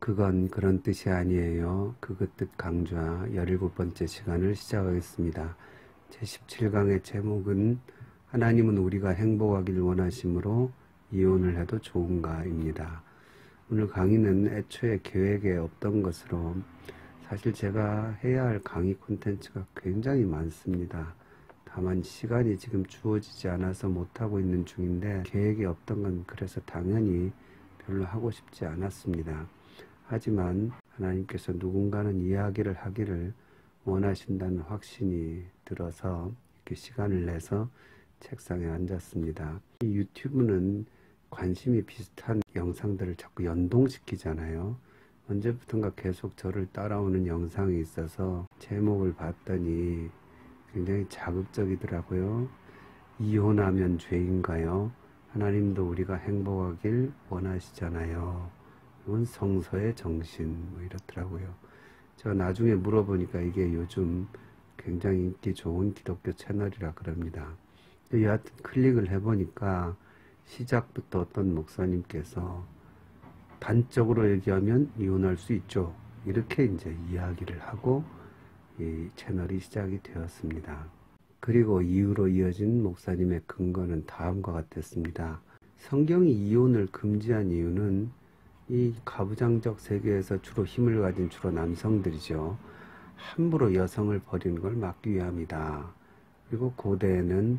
그건 그런 뜻이 아니에요. 그 뜻 강좌 17번째 시간을 시작하겠습니다. 제17강의 제목은 하나님은 우리가 행복하길 원하심으로 이혼을 해도 좋은가입니다. 오늘 강의는 애초에 계획에 없던 것으로 사실 제가 해야 할 강의 콘텐츠가 굉장히 많습니다. 다만 시간이 지금 주어지지 않아서 못하고 있는 중인데 계획이 없던 건 그래서 당연히 별로 하고 싶지 않았습니다. 하지만 하나님께서 누군가는 이야기를 하기를 원하신다는 확신이 들어서 이렇게 시간을 내서 책상에 앉았습니다. 이 유튜브는 관심이 비슷한 영상들을 자꾸 연동시키잖아요. 언제부턴가 계속 저를 따라오는 영상이 있어서 제목을 봤더니 굉장히 자극적이더라고요. 이혼하면 죄인가요? 하나님도 우리가 행복하길 원하시잖아요. 이건 성서의 정신, 이렇더라고요. 제가 나중에 물어보니까 이게 요즘 굉장히 인기 좋은 기독교 채널이라 그럽니다. 여하튼 클릭을 해보니까 시작부터 어떤 목사님께서 단적으로 얘기하면 이혼할 수 있죠. 이렇게 이제 이야기를 하고 이 채널이 시작이 되었습니다. 그리고 이후로 이어진 목사님의 근거는 다음과 같았습니다. 성경이 이혼을 금지한 이유는 이 가부장적 세계에서 주로 힘을 가진 주로 남성들이죠. 함부로 여성을 버리는 걸 막기 위함이다. 그리고 고대에는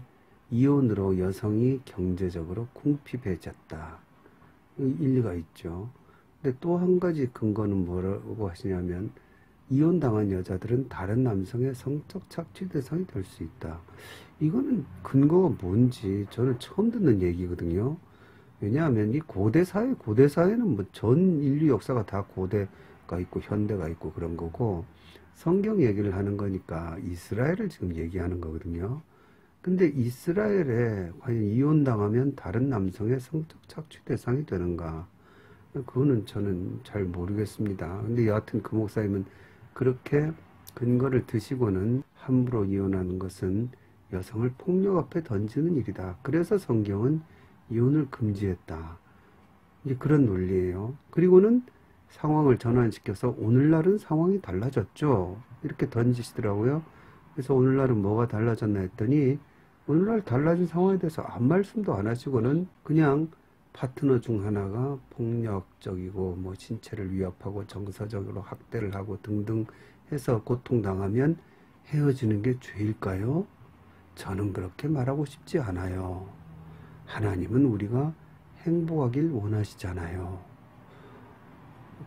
이혼으로 여성이 경제적으로 궁핍해졌다. 일리가 있죠. 근데 또 한 가지 근거는 뭐라고 하시냐면 이혼당한 여자들은 다른 남성의 성적 착취 대상이 될 수 있다. 이거는 근거가 뭔지 저는 처음 듣는 얘기거든요. 왜냐하면 이 고대사회는 뭐 전 인류 역사가 다 고대가 있고 현대가 있고 그런 거고 성경 얘기를 하는 거니까 이스라엘을 지금 얘기하는 거거든요. 근데 이스라엘에 과연 이혼당하면 다른 남성의 성적 착취 대상이 되는가? 그거는 저는 잘 모르겠습니다. 근데 여하튼 그 목사님은 그렇게 근거를 드시고는 함부로 이혼하는 것은 여성을 폭력 앞에 던지는 일이다. 그래서 성경은 이혼을 금지했다. 이제 그런 논리예요. 그리고는 상황을 전환시켜서 오늘날은 상황이 달라졌죠. 이렇게 던지시더라고요. 그래서 오늘날은 뭐가 달라졌나 했더니 오늘날 달라진 상황에 대해서 아무 말씀도 안 하시고는 그냥 파트너 중 하나가 폭력적이고 뭐 신체를 위협하고 정서적으로 학대를 하고 등등 해서 고통당하면 헤어지는 게 죄일까요? 저는 그렇게 말하고 싶지 않아요. 하나님은 우리가 행복하길 원하시잖아요.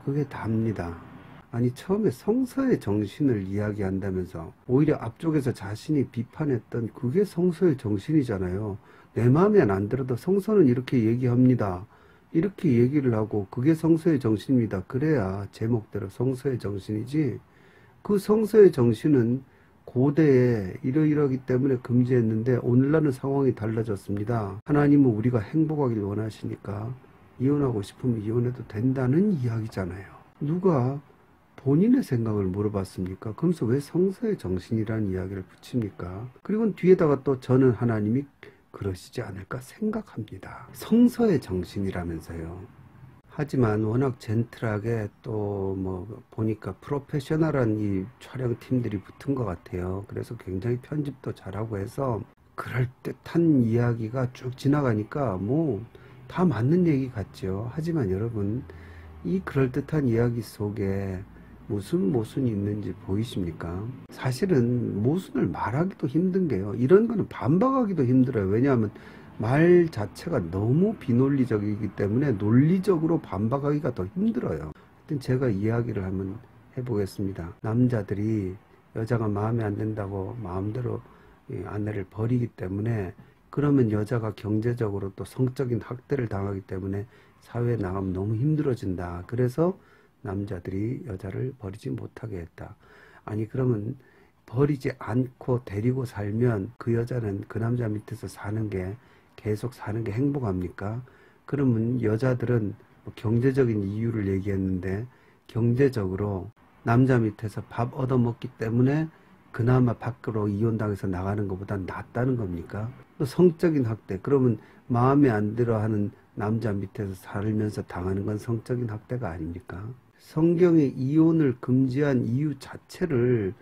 그게 답니다. 아니 처음에 성서의 정신을 이야기한다면서 오히려 앞쪽에서 자신이 비판했던 그게 성서의 정신이잖아요. 내 마음에 안 들어도 성서는 이렇게 얘기합니다. 이렇게 얘기를 하고 그게 성서의 정신입니다. 그래야 제목대로 성서의 정신이지. 그 성서의 정신은 고대에 이러이러하기 때문에 금지했는데 오늘날은 상황이 달라졌습니다. 하나님은 우리가 행복하길 원하시니까 이혼하고 싶으면 이혼해도 된다는 이야기잖아요. 누가 본인의 생각을 물어봤습니까? 그러면서 왜 성서의 정신이라는 이야기를 붙입니까? 그리고 뒤에다가 또 저는 하나님이 그러시지 않을까 생각합니다. 성서의 정신이라면서요. 하지만 워낙 젠틀하게 또 뭐 보니까 프로페셔널한 이 촬영팀들이 붙은 것 같아요. 그래서 굉장히 편집도 잘하고 해서 그럴듯한 이야기가 쭉 지나가니까 뭐 다 맞는 얘기 같죠. 하지만 여러분 이 그럴듯한 이야기 속에 무슨 모순이 있는지 보이십니까? 사실은 모순을 말하기도 힘든 게요. 이런 거는 반박하기도 힘들어요. 왜냐하면 말 자체가 너무 비논리적이기 때문에 논리적으로 반박하기가 더 힘들어요. 하여튼 제가 이야기를 한번 해보겠습니다. 남자들이 여자가 마음에 안 든다고 마음대로 아내를 버리기 때문에 그러면 여자가 경제적으로 또 성적인 학대를 당하기 때문에 사회에 나가면 너무 힘들어진다. 그래서 남자들이 여자를 버리지 못하게 했다. 아니 그러면 버리지 않고 데리고 살면 그 여자는 그 남자 밑에서 사는 게 계속 사는 게 행복합니까? 그러면 여자들은 뭐 경제적인 이유를 얘기했는데 경제적으로 남자 밑에서 밥 얻어먹기 때문에 그나마 밖으로 이혼당해서 나가는 것보다 낫다는 겁니까? 또 성적인 학대, 그러면 마음에 안 들어 하는 남자 밑에서 살면서 당하는 건 성적인 학대가 아닙니까? 성경이 이혼을 금지한 이유 자체를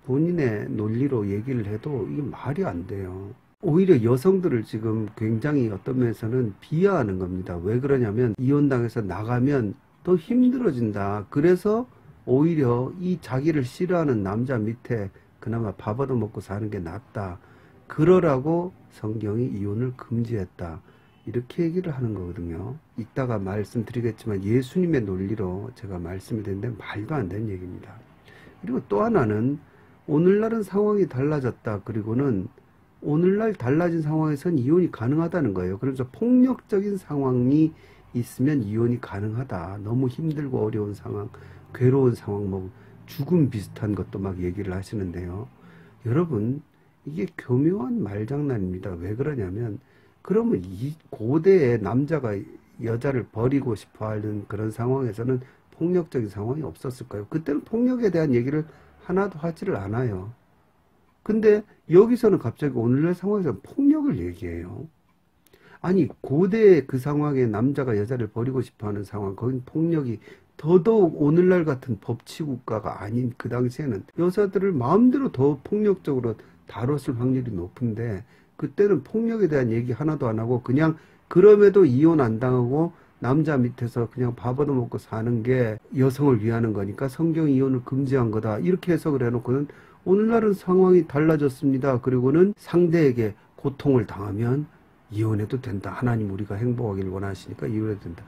본인의 논리로 얘기를 해도 이게 말이 안 돼요. 오히려 여성들을 지금 굉장히 어떤 면에서는 비하하는 겁니다. 왜 그러냐면 이혼당해서 나가면 더 힘들어진다. 그래서 오히려 이 자기를 싫어하는 남자 밑에 그나마 밥 얻어먹고 사는 게 낫다. 그러라고 성경이 이혼을 금지했다. 이렇게 얘기를 하는 거거든요. 이따가 말씀드리겠지만 예수님의 논리로 제가 말씀이 되는데 말도 안 되는 얘기입니다. 그리고 또 하나는 오늘날은 상황이 달라졌다. 그리고는 오늘날 달라진 상황에선 이혼이 가능하다는 거예요. 그래서 폭력적인 상황이 있으면 이혼이 가능하다. 너무 힘들고 어려운 상황, 괴로운 상황, 뭐 죽음 비슷한 것도 막 얘기를 하시는데요. 여러분, 이게 교묘한 말장난입니다. 왜 그러냐면 그러면 이 고대에 남자가 여자를 버리고 싶어 하는 그런 상황에서는 폭력적인 상황이 없었을까요? 그때는 폭력에 대한 얘기를 하나도 하지를 않아요. 근데 여기서는 갑자기 오늘날 상황에서 폭력을 얘기해요. 아니, 고대의 그 상황에 남자가 여자를 버리고 싶어 하는 상황, 거긴 폭력이 더더욱 오늘날 같은 법치국가가 아닌 그 당시에는 여자들을 마음대로 더 폭력적으로 다뤘을 확률이 높은데 그때는 폭력에 대한 얘기 하나도 안 하고 그냥 그럼에도 이혼 안 당하고 남자 밑에서 그냥 밥 얻어먹고 사는 게 여성을 위하는 거니까 성경이 이혼을 금지한 거다. 이렇게 해석을 해놓고는 오늘날은 상황이 달라졌습니다. 그리고는 상대에게 고통을 당하면 이혼해도 된다. 하나님 우리가 행복하기를 원하시니까 이혼해도 된다.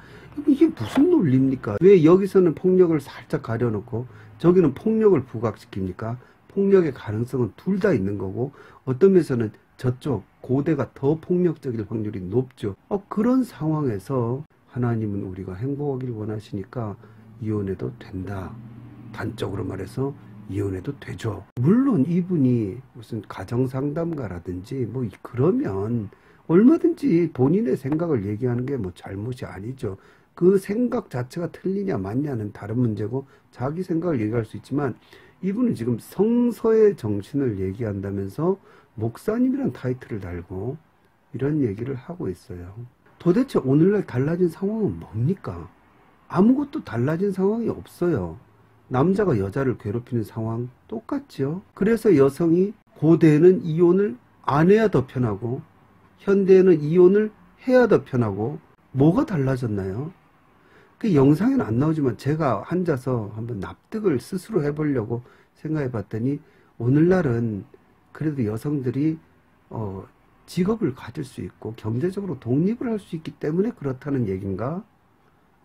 이게 무슨 논리입니까? 왜 여기서는 폭력을 살짝 가려놓고 저기는 폭력을 부각시킵니까? 폭력의 가능성은 둘 다 있는 거고 어떤 면에서는 저쪽 고대가 더 폭력적일 확률이 높죠. 그런 상황에서 하나님은 우리가 행복하기를 원하시니까 이혼해도 된다. 단적으로 말해서 이혼해도 되죠. 물론 이분이 무슨 가정상담가라든지 뭐 그러면 얼마든지 본인의 생각을 얘기하는 게 뭐 잘못이 아니죠. 그 생각 자체가 틀리냐 맞냐는 다른 문제고 자기 생각을 얘기할 수 있지만 이분은 지금 성서의 정신을 얘기한다면서 목사님이란 타이틀을 달고 이런 얘기를 하고 있어요. 도대체 오늘날 달라진 상황은 뭡니까? 아무것도 달라진 상황이 없어요. 남자가 여자를 괴롭히는 상황 똑같죠. 그래서 여성이 고대에는 이혼을 안 해야 더 편하고 현대에는 이혼을 해야 더 편하고 뭐가 달라졌나요? 그 영상에는 안 나오지만 제가 앉아서 한번 납득을 스스로 해보려고 생각해 봤더니 오늘날은 그래도 여성들이 직업을 가질 수 있고 경제적으로 독립을 할 수 있기 때문에 그렇다는 얘기인가?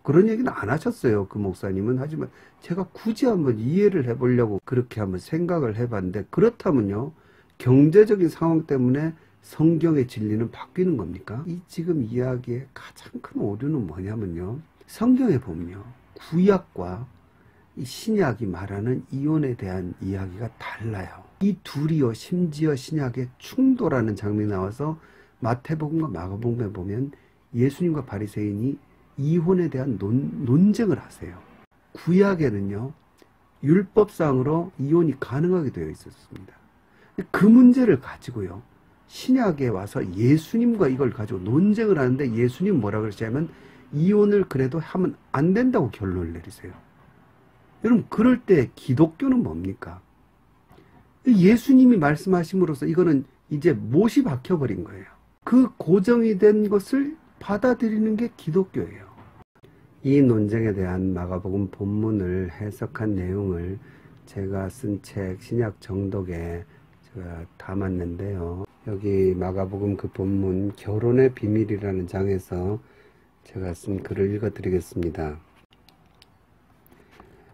그런 얘기는 안 하셨어요. 그 목사님은. 하지만 제가 굳이 한번 이해를 해보려고 그렇게 한번 생각을 해봤는데 그렇다면요. 경제적인 상황 때문에 성경의 진리는 바뀌는 겁니까? 이 지금 이야기의 가장 큰 오류는 뭐냐면요. 성경에 보면요. 구약과 이 신약이 말하는 이혼에 대한 이야기가 달라요. 이 둘이요. 심지어 신약에 충돌하는 장면이 나와서 마태복음과 마가복음에 보면 예수님과 바리새인이 이혼에 대한 논쟁을 하세요. 구약에는요. 율법상으로 이혼이 가능하게 되어 있었습니다. 그 문제를 가지고요. 신약에 와서 예수님과 이걸 가지고 논쟁을 하는데 예수님 뭐라 그러시냐면 이혼을 그래도 하면 안 된다고 결론을 내리세요. 여러분 그럴 때 기독교는 뭡니까? 예수님이 말씀하심으로써 이거는 이제 못이 박혀버린 거예요. 그 고정이 된 것을 받아들이는 게 기독교예요. 이 논쟁에 대한 마가복음 본문을 해석한 내용을 제가 쓴 책 신약 정독에 제가 담았는데요. 여기 마가복음 그 본문 결혼의 비밀이라는 장에서 제가 쓴 글을 읽어드리겠습니다.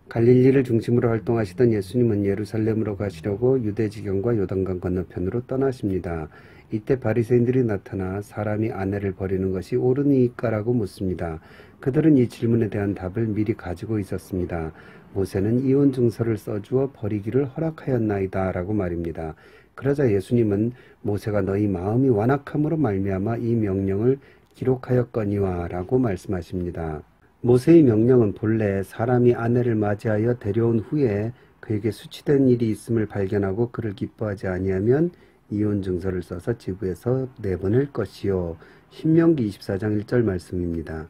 갈릴리를 중심으로 활동하시던 예수님은 예루살렘으로 가시려고 유대지경과 요단강 건너편으로 떠나십니다. 이때 바리새인들이 나타나 사람이 아내를 버리는 것이 옳으니까라고 묻습니다. 그들은 이 질문에 대한 답을 미리 가지고 있었습니다. 모세는 이혼 증서를 써주어 버리기를 허락하였나이다 라고 말입니다. 그러자 예수님은 모세가 너희 마음이 완악함으로 말미암아 이 명령을 기록하였거니와 라고 말씀하십니다. 모세의 명령은 본래 사람이 아내를 맞이하여 데려온 후에 그에게 수치된 일이 있음을 발견하고 그를 기뻐하지 아니하면 이혼 증서를 써서 지부에서 내보낼 것이요. 신명기 24장 1절 말씀입니다.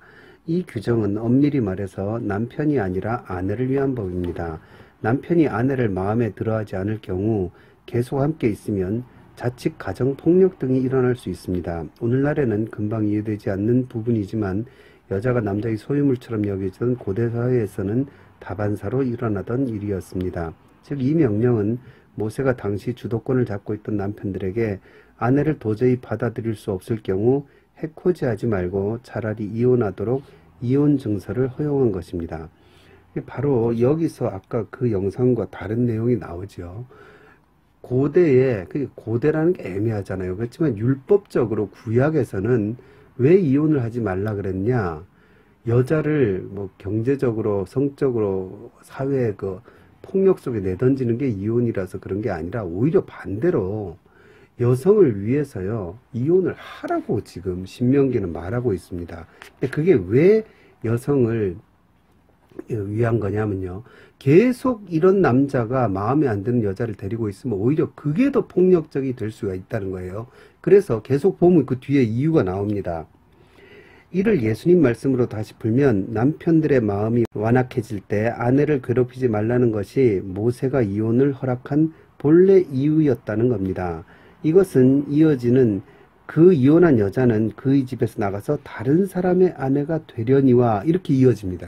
이 규정은 엄밀히 말해서 남편이 아니라 아내를 위한 법입니다. 남편이 아내를 마음에 들어하지 않을 경우 계속 함께 있으면 자칫 가정폭력 등이 일어날 수 있습니다. 오늘날에는 금방 이해되지 않는 부분이지만 여자가 남자의 소유물처럼 여겨지던 고대사회에서는 다반사로 일어나던 일이었습니다. 즉 이 명령은 모세가 당시 주도권을 잡고 있던 남편들에게 아내를 도저히 받아들일 수 없을 경우 해코지하지 말고 차라리 이혼하도록 이혼 증서를 허용한 것입니다. 바로 여기서 아까 그 영상과 다른 내용이 나오죠. 고대에, 고대라는 게 애매하잖아요. 그렇지만 율법적으로 구약에서는 왜 이혼을 하지 말라 그랬냐? 여자를 뭐 경제적으로, 성적으로, 사회의 그 폭력 속에 내던지는 게 이혼이라서 그런 게 아니라 오히려 반대로 여성을 위해서요, 이혼을 하라고 지금 신명기는 말하고 있습니다. 근데 그게 왜 여성을 위한 거냐면요, 계속 이런 남자가 마음에 안 드는 여자를 데리고 있으면 오히려 그게 더 폭력적이 될 수가 있다는 거예요. 그래서 계속 보면 그 뒤에 이유가 나옵니다. 이를 예수님 말씀으로 다시 풀면 남편들의 마음이 완악해질 때 아내를 괴롭히지 말라는 것이 모세가 이혼을 허락한 본래 이유였다는 겁니다. 이것은 이어지는 그 이혼한 여자는 그의 집에서 나가서 다른 사람의 아내가 되려니와 이렇게 이어집니다.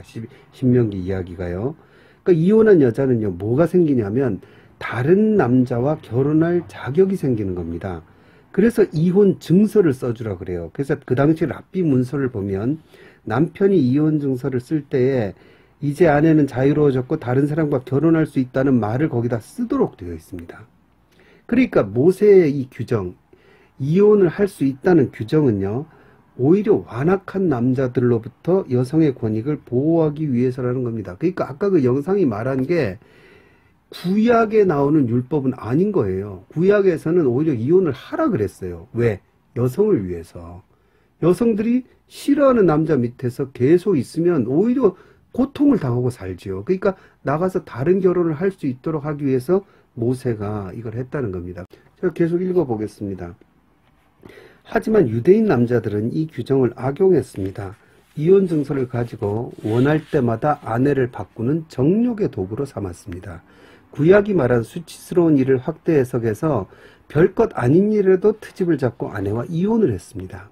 신명기 이야기가요. 그러니까 이혼한 여자는요, 뭐가 생기냐면 다른 남자와 결혼할 자격이 생기는 겁니다. 그래서 이혼 증서를 써주라 그래요. 그래서 그 당시 랍비 문서를 보면 남편이 이혼 증서를 쓸 때에 이제 아내는 자유로워졌고 다른 사람과 결혼할 수 있다는 말을 거기다 쓰도록 되어 있습니다. 그러니까 모세의 이 규정, 이혼을 할 수 있다는 규정은요, 오히려 완악한 남자들로부터 여성의 권익을 보호하기 위해서라는 겁니다. 그러니까 아까 그 영상이 말한 게 구약에 나오는 율법은 아닌 거예요. 구약에서는 오히려 이혼을 하라 그랬어요. 왜? 여성을 위해서. 여성들이 싫어하는 남자 밑에서 계속 있으면 오히려 고통을 당하고 살지요. 그러니까 나가서 다른 결혼을 할 수 있도록 하기 위해서 모세가 이걸 했다는 겁니다. 제가 계속 읽어보겠습니다. 하지만 유대인 남자들은 이 규정을 악용했습니다. 이혼 증서를 가지고 원할 때마다 아내를 바꾸는 정욕의 도구로 삼았습니다. 구약이 말한 수치스러운 일을 확대 해석해서 별것 아닌 일에도 트집을 잡고 아내와 이혼을 했습니다.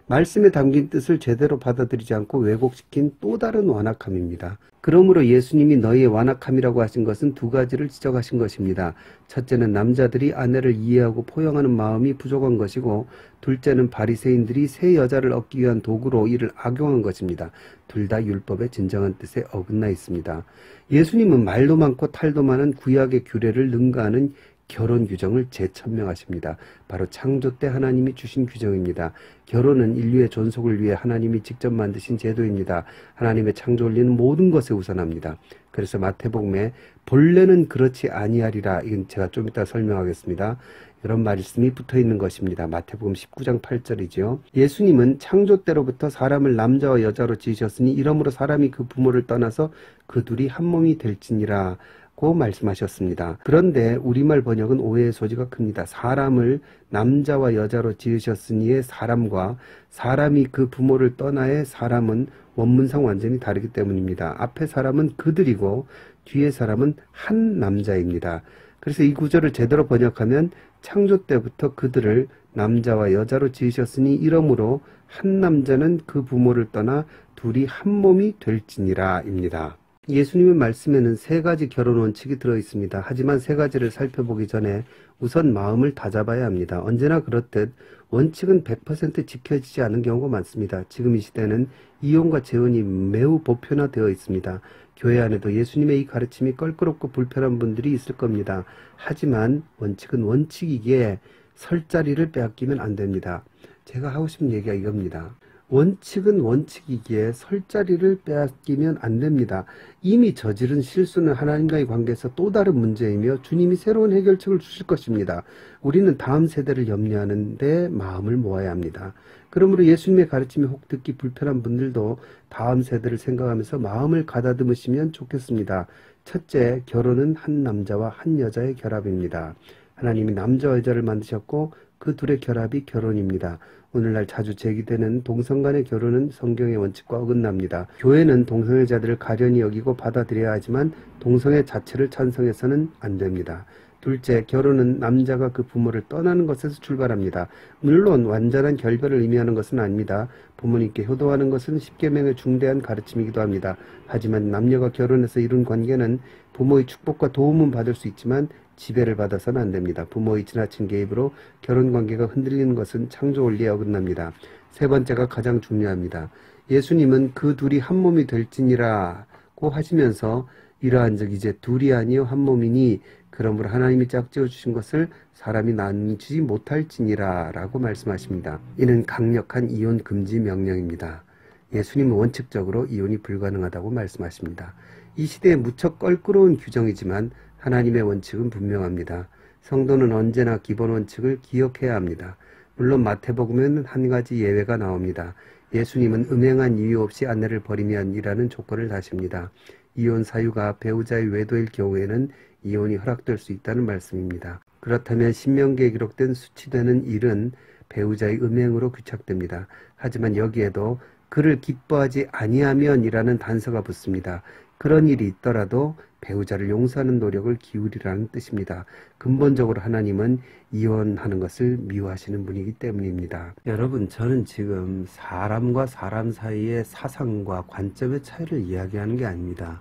말씀에 담긴 뜻을 제대로 받아들이지 않고 왜곡시킨 또 다른 완악함입니다. 그러므로 예수님이 너희의 완악함이라고 하신 것은 두 가지를 지적하신 것입니다. 첫째는 남자들이 아내를 이해하고 포용하는 마음이 부족한 것이고, 둘째는 바리새인들이 새 여자를 얻기 위한 도구로 이를 악용한 것입니다. 둘 다 율법의 진정한 뜻에 어긋나 있습니다. 예수님은 말도 많고 탈도 많은 구약의 규례를 능가하는 결혼 규정을 재천명하십니다. 바로 창조 때 하나님이 주신 규정입니다. 결혼은 인류의 존속을 위해 하나님이 직접 만드신 제도입니다. 하나님의 창조 원리는 모든 것에 우선합니다. 그래서 마태복음에 본래는 그렇지 아니하리라, 이건 제가 좀 이따 설명하겠습니다. 이런 말씀이 붙어 있는 것입니다. 마태복음 19장 8절이죠. 예수님은 창조 때로부터 사람을 남자와 여자로 지으셨으니 이러므로 사람이 그 부모를 떠나서 그 둘이 한 몸이 될지니라 고 말씀하셨습니다. 그런데 우리말 번역은 오해의 소지가 큽니다. 사람을 남자와 여자로 지으셨으니의 사람과 사람이 그 부모를 떠나의 사람은 원문상 완전히 다르기 때문입니다. 앞에 사람은 그들이고 뒤에 사람은 한 남자입니다. 그래서 이 구절을 제대로 번역하면 창조 때부터 그들을 남자와 여자로 지으셨으니 이러므로 한 남자는 그 부모를 떠나 둘이 한 몸이 될지니라 입니다. 예수님의 말씀에는 세 가지 결혼 원칙이 들어있습니다. 하지만 세 가지를 살펴보기 전에 우선 마음을 다잡아야 합니다. 언제나 그렇듯 원칙은 100% 지켜지지 않은 경우가 많습니다. 지금 이 시대는 이혼과 재혼이 매우 보편화되어 있습니다. 교회 안에도 예수님의 이 가르침이 껄끄럽고 불편한 분들이 있을 겁니다. 하지만 원칙은 원칙이기에 설 자리를 빼앗기면 안 됩니다. 제가 하고 싶은 얘기가 이겁니다. 원칙은 원칙이기에 설 자리를 빼앗기면 안 됩니다. 이미 저지른 실수는 하나님과의 관계에서 또 다른 문제이며 주님이 새로운 해결책을 주실 것입니다. 우리는 다음 세대를 염려하는 데 마음을 모아야 합니다. 그러므로 예수님의 가르침이 혹 듣기 불편한 분들도 다음 세대를 생각하면서 마음을 가다듬으시면 좋겠습니다. 첫째, 결혼은 한 남자와 한 여자의 결합입니다. 하나님이 남자와 여자를 만드셨고 그 둘의 결합이 결혼입니다. 오늘날 자주 제기되는 동성 간의 결혼은 성경의 원칙과 어긋납니다. 교회는 동성애자들을 가련히 여기고 받아들여야 하지만 동성애 자체를 찬성해서는 안 됩니다. 둘째, 결혼은 남자가 그 부모를 떠나는 것에서 출발합니다. 물론 완전한 결별을 의미하는 것은 아닙니다. 부모님께 효도하는 것은 십계명의 중대한 가르침이기도 합니다. 하지만 남녀가 결혼해서 이룬 관계는 부모의 축복과 도움은 받을 수 있지만 지배를 받아서는 안 됩니다. 부모의 지나친 개입으로 결혼관계가 흔들리는 것은 창조 원리에 어긋납니다. 세 번째가 가장 중요합니다. 예수님은 그 둘이 한 몸이 될지니라고 하시면서 이러한 적 이제 둘이 아니요 한 몸이니 그러므로 하나님이 짝지어 주신 것을 사람이 나누지 못할지니라 라고 말씀하십니다. 이는 강력한 이혼 금지 명령입니다. 예수님은 원칙적으로 이혼이 불가능하다고 말씀하십니다. 이 시대에 무척 껄끄러운 규정이지만 하나님의 원칙은 분명합니다. 성도는 언제나 기본 원칙을 기억해야 합니다. 물론 마태복음에는 한 가지 예외가 나옵니다. 예수님은 음행한 이유 없이 아내를 버리면이라는 조건을 다십니다. 이혼 사유가 배우자의 외도일 경우에는 이혼이 허락될 수 있다는 말씀입니다. 그렇다면 신명기에 기록된 수치되는 일은 배우자의 음행으로 귀착됩니다. 하지만 여기에도 그를 기뻐하지 아니하면이라는 단서가 붙습니다. 그런 일이 있더라도 배우자를 용서하는 노력을 기울이라는 뜻입니다. 근본적으로 하나님은 이혼하는 것을 미워하시는 분이기 때문입니다. 여러분, 저는 지금 사람과 사람 사이의 사상과 관점의 차이를 이야기하는 게 아닙니다.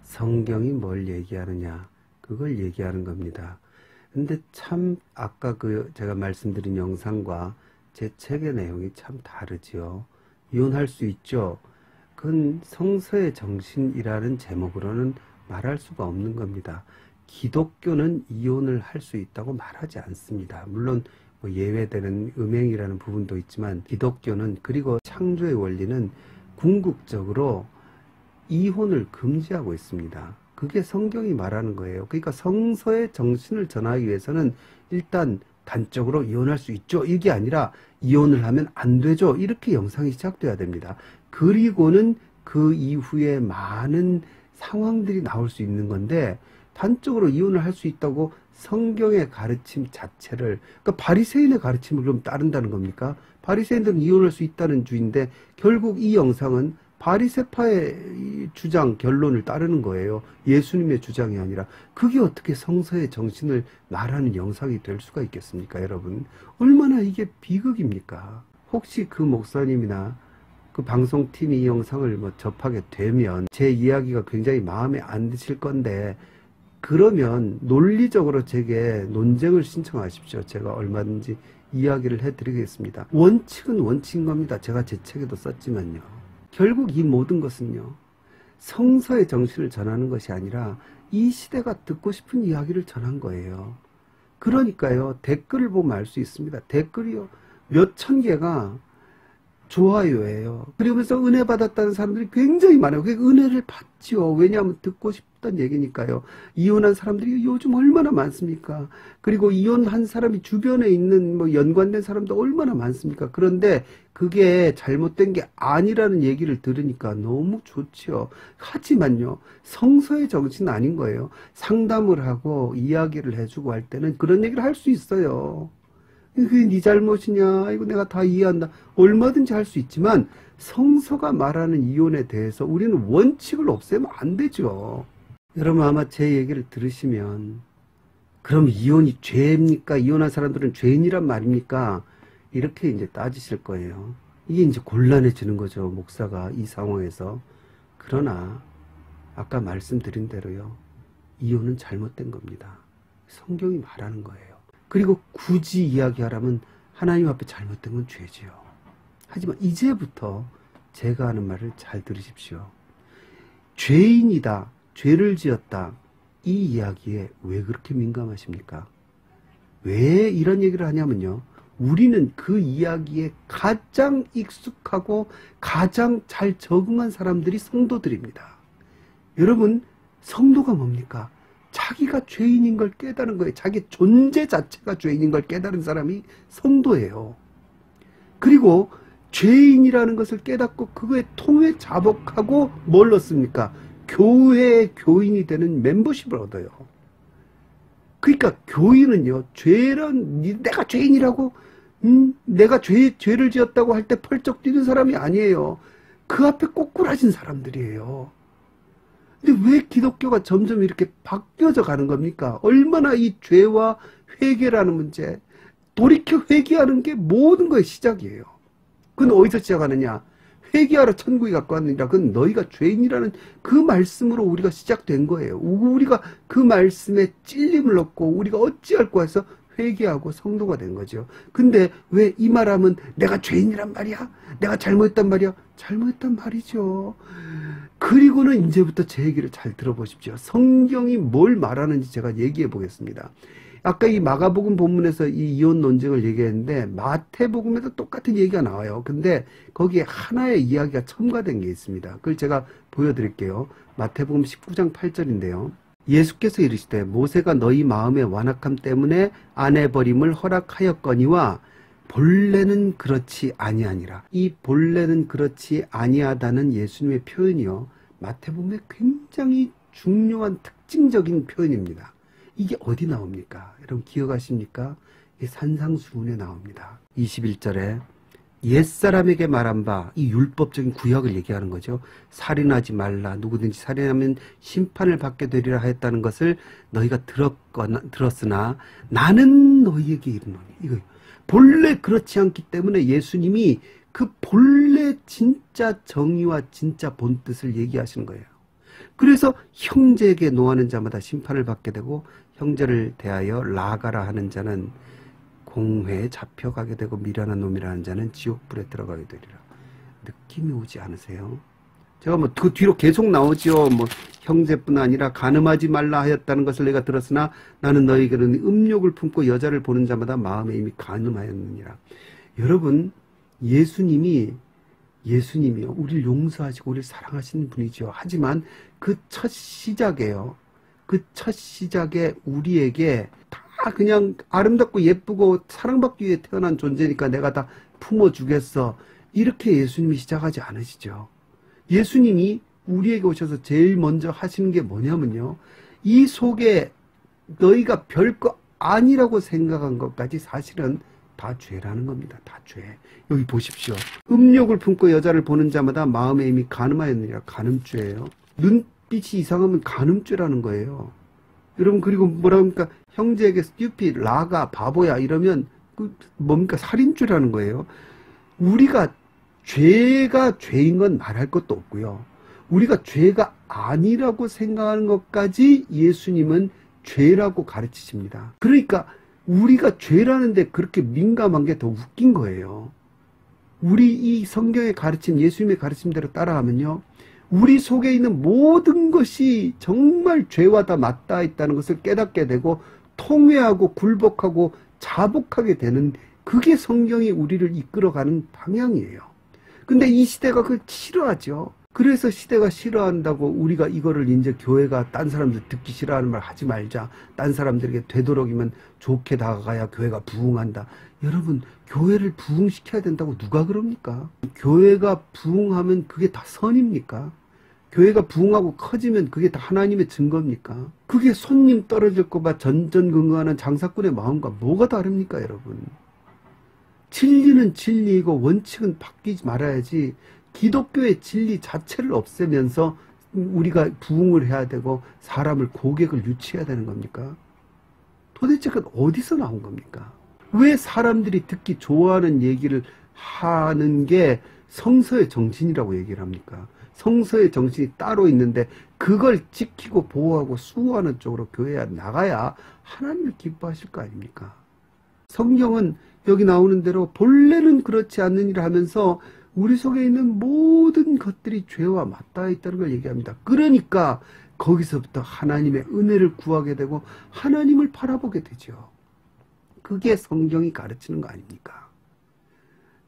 성경이 뭘 얘기하느냐, 그걸 얘기하는 겁니다. 근데 참 아까 제가 말씀드린 영상과 제 책의 내용이 참 다르지요. 이혼할 수 있죠. 그건 성서의 정신이라는 제목으로는 말할 수가 없는 겁니다. 기독교는 이혼을 할 수 있다고 말하지 않습니다. 물론 뭐 예외되는 음행이라는 부분도 있지만 기독교는, 그리고 창조의 원리는 궁극적으로 이혼을 금지하고 있습니다. 그게 성경이 말하는 거예요. 그러니까 성서의 정신을 전하기 위해서는 일단 단적으로 이혼할 수 있죠, 이게 아니라 이혼을 하면 안 되죠, 이렇게 영상이 시작돼야 됩니다. 그리고는 그 이후에 많은 상황들이 나올 수 있는 건데, 단적으로 이혼을 할 수 있다고 성경의 가르침 자체를, 그러니까 바리새인의 가르침을 그럼 따른다는 겁니까? 바리새인들은 이혼할 수 있다는 주인데 결국 이 영상은 바리새파의 주장, 결론을 따르는 거예요. 예수님의 주장이 아니라. 그게 어떻게 성서의 정신을 말하는 영상이 될 수가 있겠습니까, 여러분? 얼마나 이게 비극입니까? 혹시 그 목사님이나 그 방송팀이 이 영상을 접하게 되면 제 이야기가 굉장히 마음에 안 드실 건데, 그러면 논리적으로 제게 논쟁을 신청하십시오. 제가 얼마든지 이야기를 해드리겠습니다. 원칙은 원칙인 겁니다. 제가 제 책에도 썼지만요. 결국 이 모든 것은요, 성서의 정신을 전하는 것이 아니라 이 시대가 듣고 싶은 이야기를 전한 거예요. 그러니까요, 댓글을 보면 알 수 있습니다. 댓글이요, 몇천 개가 좋아요예요. 그러면서 은혜 받았다는 사람들이 굉장히 많아요. 그 은혜를 받죠. 왜냐하면 듣고 싶다는 얘기니까요. 이혼한 사람들이 요즘 얼마나 많습니까? 그리고 이혼한 사람이 주변에 있는 연관된 사람도 얼마나 많습니까? 그런데 그게 잘못된 게 아니라는 얘기를 들으니까 너무 좋죠. 하지만요, 성서의 정신은 아닌 거예요. 상담을 하고 이야기를 해주고 할 때는 그런 얘기를 할 수 있어요. 그게 네 잘못이냐, 이거 내가 다 이해한다, 얼마든지 할 수 있지만 성서가 말하는 이혼에 대해서 우리는 원칙을 없애면 안 되죠. 여러분 아마 제 얘기를 들으시면 그럼 이혼이 죄입니까? 이혼한 사람들은 죄인이란 말입니까? 이렇게 이제 따지실 거예요. 이게 이제 곤란해지는 거죠, 목사가 이 상황에서. 그러나 아까 말씀드린 대로요, 이혼은 잘못된 겁니다. 성경이 말하는 거예요. 그리고 굳이 이야기하라면 하나님 앞에 잘못된 건 죄지요. 하지만 이제부터 제가 하는 말을 잘 들으십시오. 죄인이다, 죄를 지었다, 이 이야기에 왜 그렇게 민감하십니까? 왜 이런 얘기를 하냐면요, 우리는 그 이야기에 가장 익숙하고 가장 잘 적응한 사람들이 성도들입니다. 여러분, 성도가 뭡니까? 자기가 죄인인 걸 깨달은 거예요. 자기 존재 자체가 죄인인 걸 깨달은 사람이 성도예요. 그리고 죄인이라는 것을 깨닫고 그거에 통해 자복하고 뭘 얻습니까? 교회의 교인이 되는 멤버십을 얻어요. 그러니까 교인은요, 내가 죄인이라고, 내가 죄를 지었다고 할 때 펄쩍 뛰는 사람이 아니에요. 그 앞에 꼬꾸라진 사람들이에요. 근데 왜 기독교가 점점 이렇게 바뀌어져 가는 겁니까? 얼마나 이 죄와 회개라는 문제, 돌이켜 회개하는 게 모든 거의 시작이에요. 그건 어디서 시작하느냐? 회개하러 천국에 갖고 왔느니라. 그건 너희가 죄인이라는 그 말씀으로 우리가 시작된 거예요. 우리가 그 말씀에 찔림을 얻고 우리가 어찌할꼬 해서 회개하고 성도가 된 거죠. 근데 왜 이 말하면 내가 죄인이란 말이야? 내가 잘못했단 말이야? 잘못했단 말이죠. 그리고는 이제부터 제 얘기를 잘 들어보십시오. 성경이 뭘 말하는지 제가 얘기해 보겠습니다. 아까 이 마가복음 본문에서 이 이혼 논쟁을 얘기했는데 마태복음에도 똑같은 얘기가 나와요. 근데 거기에 하나의 이야기가 첨가된 게 있습니다. 그걸 제가 보여드릴게요. 마태복음 19장 8절인데요. 예수께서 이르시되 모세가 너희 마음의 완악함 때문에 아내버림을 허락하였거니와 본래는 그렇지 아니하니라. 이 본래는 그렇지 아니하다는 예수님의 표현이요, 마태복음의 굉장히 중요한 특징적인 표현입니다. 이게 어디 나옵니까? 여러분 기억하십니까? 이 산상수훈에 나옵니다. 21절에 옛사람에게 말한 바, 이 율법적인 구약을 얘기하는 거죠. 살인하지 말라, 누구든지 살인하면 심판을 받게 되리라 하였다는 것을 너희가 들었으나 나는 너희에게 이르노니. 이거 본래 그렇지 않기 때문에 예수님이 그 본래 진짜 정의와 진짜 본뜻을 얘기하시는 거예요. 그래서 형제에게 노하는 자마다 심판을 받게 되고 형제를 대하여 라가라 하는 자는 공회에 잡혀가게 되고 미련한 놈이라는 자는 지옥불에 들어가게 되리라. 느낌이 오지 않으세요? 제가 뭐 그 뒤로 계속 나오죠. 뭐 형제뿐 아니라 간음하지 말라 하였다는 것을 내가 들었으나 나는 너희에게는 음욕을 품고 여자를 보는 자마다 마음에 이미 간음하였느니라. 여러분, 예수님이요, 우리를 용서하시고 우리를 사랑하시는 분이죠. 하지만 그 첫 시작에요, 그 첫 시작에 우리에게 다 그냥 아름답고 예쁘고 사랑받기 위해 태어난 존재니까 내가 다 품어주겠어, 이렇게 예수님이 시작하지 않으시죠. 예수님이 우리에게 오셔서 제일 먼저 하시는 게 뭐냐면요, 이 속에 너희가 별거 아니라고 생각한 것까지 사실은 다 죄라는 겁니다. 다 죄. 여기 보십시오. 음욕을 품고 여자를 보는 자마다 마음에 이미 간음하였느니라. 간음죄예요. 눈빛이 이상하면 간음죄라는 거예요. 여러분, 그리고 뭐라 합니까? 형제에게 스튜피드, 라가, 바보야 이러면 그 뭡니까? 살인죄라는 거예요. 우리가 죄가 죄인 건 말할 것도 없고요. 우리가 죄가 아니라고 생각하는 것까지 예수님은 죄라고 가르치십니다. 그러니까 우리가 죄라는데 그렇게 민감한 게 더 웃긴 거예요. 우리 이 성경의 가르침, 예수님의 가르침대로 따라하면요, 우리 속에 있는 모든 것이 정말 죄와 다 맞닿아 있다는 것을 깨닫게 되고 통회하고 굴복하고 자복하게 되는, 그게 성경이 우리를 이끌어가는 방향이에요. 근데 이 시대가 그걸 싫어하죠. 그래서 시대가 싫어한다고 우리가 이거를 이제 교회가 딴 사람들 듣기 싫어하는 말 하지 말자, 딴 사람들에게 되도록이면 좋게 다가가야 교회가 부흥한다. 여러분, 교회를 부흥시켜야 된다고 누가 그럽니까? 교회가 부흥하면 그게 다 선입니까? 교회가 부흥하고 커지면 그게 다 하나님의 증거입니까? 그게 손님 떨어질 거봐 전전긍긍하는 장사꾼의 마음과 뭐가 다릅니까, 여러분? 진리는 진리이고 원칙은 바뀌지 말아야지 기독교의 진리 자체를 없애면서 우리가 부흥을 해야 되고 사람을 고객을 유치해야 되는 겁니까? 도대체 그건 어디서 나온 겁니까? 왜 사람들이 듣기 좋아하는 얘기를 하는 게 성서의 정신이라고 얘기를 합니까? 성서의 정신이 따로 있는데 그걸 지키고 보호하고 수호하는 쪽으로 교회에 나가야 하나님을 기뻐하실 거 아닙니까? 성경은 여기 나오는 대로 본래는 그렇지 않느니라 하면서 우리 속에 있는 모든 것들이 죄와 맞닿아 있다는 걸 얘기합니다. 그러니까 거기서부터 하나님의 은혜를 구하게 되고 하나님을 바라보게 되죠. 그게 성경이 가르치는 거 아닙니까?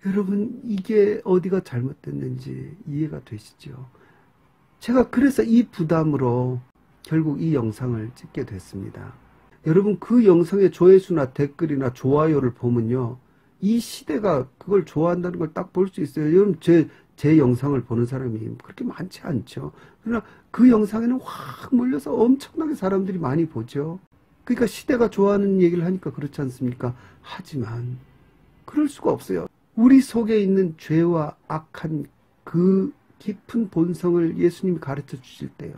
여러분, 이게 어디가 잘못됐는지 이해가 되시죠? 제가 그래서 이 부담으로 결국 이 영상을 찍게 됐습니다. 여러분, 그 영상의 조회수나 댓글이나 좋아요를 보면요, 이 시대가 그걸 좋아한다는 걸 딱 볼 수 있어요. 여러분, 제 영상을 보는 사람이 그렇게 많지 않죠. 그러나 그 영상에는 확 몰려서 엄청나게 사람들이 많이 보죠. 그러니까 시대가 좋아하는 얘기를 하니까 그렇지 않습니까? 하지만 그럴 수가 없어요. 우리 속에 있는 죄와 악한 그 깊은 본성을 예수님이 가르쳐 주실 때요,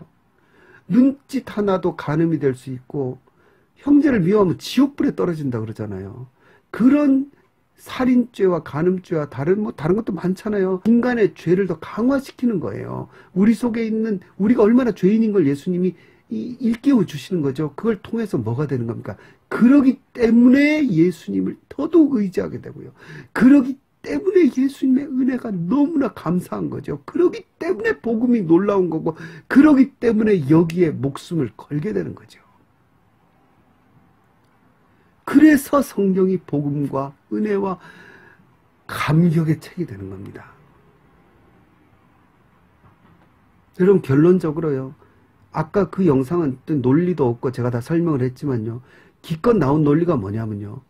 눈짓 하나도 간음이 될 수 있고, 형제를 미워하면 지옥불에 떨어진다 그러잖아요. 그런 살인죄와 간음죄와 다른 것도 많잖아요. 인간의 죄를 더 강화시키는 거예요. 우리 속에 있는, 우리가 얼마나 죄인인 걸 예수님이 일깨워 주시는 거죠. 그걸 통해서 뭐가 되는 겁니까? 그러기 때문에 예수님을 더더욱 의지하게 되고요. 그러기 때문에 예수님의 은혜가 너무나 감사한 거죠. 그러기 때문에 복음이 놀라운 거고, 그러기 때문에 여기에 목숨을 걸게 되는 거죠. 그래서 성경이 복음과 은혜와 감격의 책이 되는 겁니다. 여러분, 결론적으로요, 아까 그 영상은 논리도 없고 제가 다 설명을 했지만요, 기껏 나온 논리가 뭐냐면요,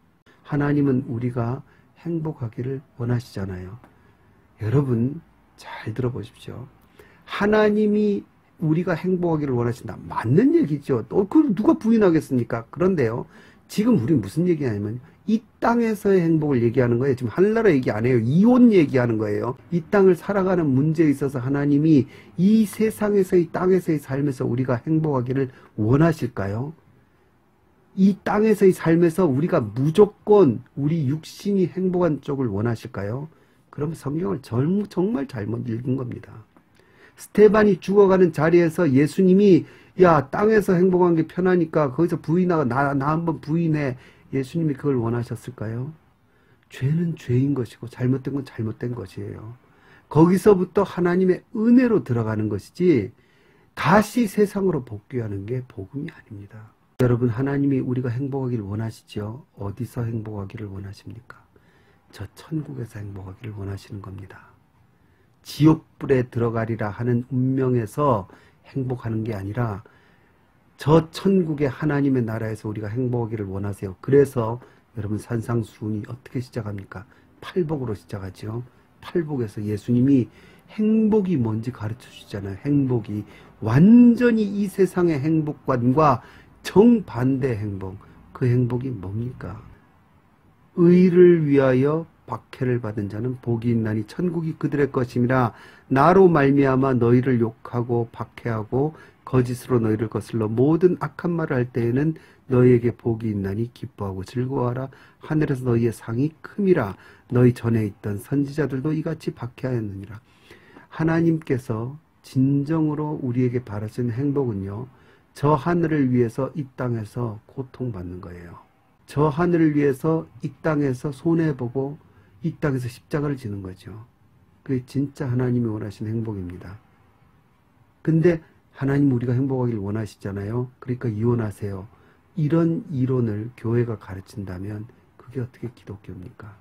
하나님은 우리가 행복하기를 원하시잖아요. 여러분 잘 들어보십시오. 하나님이 우리가 행복하기를 원하신다, 맞는 얘기죠. 그걸 누가 부인하겠습니까? 그런데요, 지금 우리 무슨 얘기하냐면 이 땅에서의 행복을 얘기하는 거예요. 지금 하늘나라 얘기 안 해요. 이혼 얘기하는 거예요. 이 땅을 살아가는 문제에 있어서 하나님이 이 세상에서의, 땅에서의 삶에서 우리가 행복하기를 원하실까요? 이 땅에서의 삶에서 우리가 무조건 우리 육신이 행복한 쪽을 원하실까요? 그럼 성경을 정말 잘못 읽은 겁니다. 스테반이 죽어가는 자리에서 예수님이, 야, 땅에서 행복한 게 편하니까 거기서 부인하고 나 한번 부인해, 예수님이 그걸 원하셨을까요? 죄는 죄인 것이고 잘못된 건 잘못된 것이에요. 거기서부터 하나님의 은혜로 들어가는 것이지 다시 세상으로 복귀하는 게 복음이 아닙니다. 여러분, 하나님이 우리가 행복하기를 원하시죠? 어디서 행복하기를 원하십니까? 저 천국에서 행복하기를 원하시는 겁니다. 지옥불에 들어가리라 하는 운명에서 행복하는 게 아니라 저 천국의 하나님의 나라에서 우리가 행복하기를 원하세요. 그래서 여러분, 산상수훈이 어떻게 시작합니까? 팔복으로 시작하죠. 팔복에서 예수님이 행복이 뭔지 가르쳐 주시잖아요. 행복이 완전히 이 세상의 행복관과 정반대 행복. 그 행복이 뭡니까? 의를 위하여 박해를 받은 자는 복이 있나니 천국이 그들의 것임이라. 나로 말미암아 너희를 욕하고 박해하고 거짓으로 너희를 거슬러 모든 악한 말을 할 때에는 너희에게 복이 있나니 기뻐하고 즐거워하라. 하늘에서 너희의 상이 큼이라. 너희 전에 있던 선지자들도 이같이 박해하였느니라. 하나님께서 진정으로 우리에게 바라시는 행복은요, 저 하늘을 위해서 이 땅에서 고통받는 거예요. 저 하늘을 위해서 이 땅에서 손해보고 이 땅에서 십자가를 지는 거죠. 그게 진짜 하나님이 원하시는 행복입니다. 근데 하나님 우리가 행복하기를 원하시잖아요. 그러니까 이혼하세요. 이런 이론을 교회가 가르친다면 그게 어떻게 기독교입니까?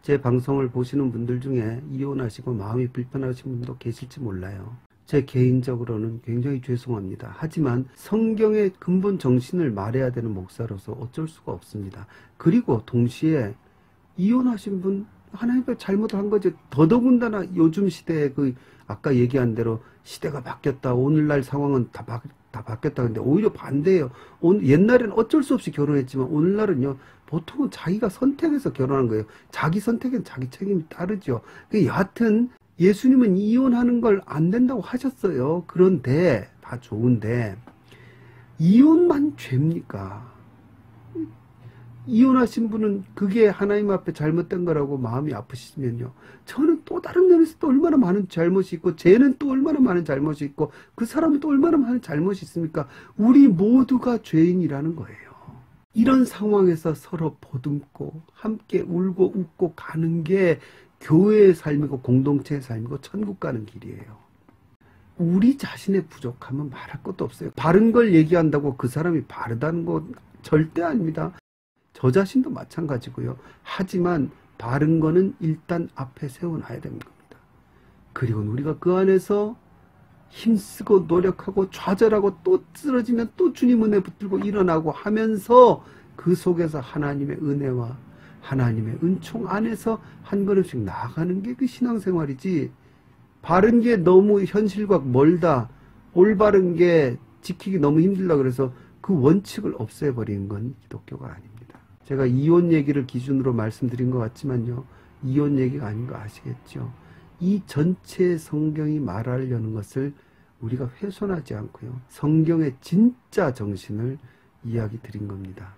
제 방송을 보시는 분들 중에 이혼하시고 마음이 불편하신 분도 계실지 몰라요. 제 개인적으로는 굉장히 죄송합니다. 하지만 성경의 근본 정신을 말해야 되는 목사로서 어쩔 수가 없습니다. 그리고 동시에 이혼하신 분, 하나님께서 잘못을 한 거죠. 더더군다나 요즘 시대에 아까 얘기한 대로 시대가 바뀌었다, 오늘날 상황은 다 바뀌었다. 근데 오히려 반대예요. 옛날에는 어쩔 수 없이 결혼했지만 오늘날은요, 보통은 자기가 선택해서 결혼한 거예요. 자기 선택엔 자기 책임이 따르죠. 여하튼 예수님은 이혼하는 걸 안 된다고 하셨어요. 그런데 다 좋은데 이혼만 죄입니까? 이혼하신 분은 그게 하나님 앞에 잘못된 거라고 마음이 아프시면요, 저는 또 다른 면에서 또 얼마나 많은 잘못이 있고, 쟤는 또 얼마나 많은 잘못이 있고, 그 사람은 또 얼마나 많은 잘못이 있습니까? 우리 모두가 죄인이라는 거예요. 이런 상황에서 서로 보듬고 함께 울고 웃고 가는 게 교회의 삶이고 공동체의 삶이고 천국 가는 길이에요. 우리 자신의 부족함은 말할 것도 없어요. 바른 걸 얘기한다고 그 사람이 바르다는 건 절대 아닙니다. 저 자신도 마찬가지고요. 하지만 바른 거는 일단 앞에 세워놔야 되는 겁니다. 그리고 우리가 그 안에서 힘쓰고 노력하고 좌절하고 또 쓰러지면 또 주님 은혜 붙들고 일어나고 하면서 그 속에서 하나님의 은혜와 하나님의 은총 안에서 한 걸음씩 나아가는 게 그 신앙생활이지, 바른 게 너무 현실과 멀다, 올바른 게 지키기 너무 힘들다 그래서 그 원칙을 없애버린 건 기독교가 아닙니다. 제가 이혼 얘기를 기준으로 말씀드린 것 같지만요. 이혼 얘기가 아닌 거 아시겠죠? 이 전체 성경이 말하려는 것을 우리가 훼손하지 않고요. 성경의 진짜 정신을 이야기 드린 겁니다.